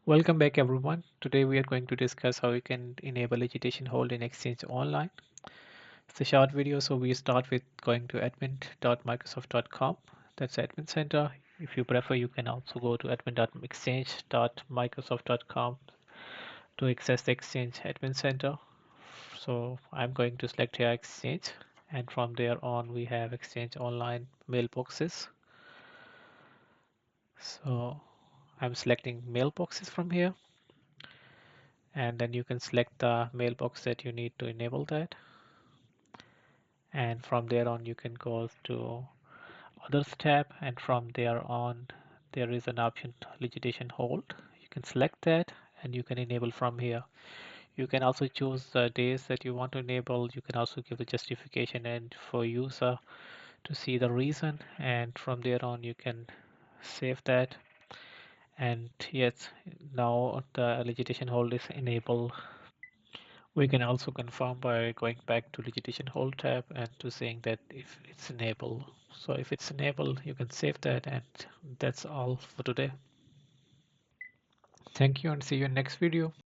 Welcome back everyone. Today we are going to discuss how you can enable agitation hold in Exchange Online. It's a short video, so we start with going to admin.microsoft.com. That's Admin Center. If you prefer, you can also go to admin.exchange.microsoft.com to access the Exchange Admin Center. So I'm going to select here Exchange, and from there on we have Exchange Online mailboxes. So I'm selecting mailboxes from here, and then you can select the mailbox that you need to enable that, and from there on you can go to others tab, and from there on there is an option legislation hold. You can select that and you can enable from here. You can also choose the days that you want to enable. You can also give a justification and for user to see the reason, and from there on you can save that. And yes, now the legislation hold is enabled. We can also confirm by going back to legislation hold tab and to saying that if it's enabled. So if it's enabled, you can save that, and that's all for today. Thank you and see you in next video.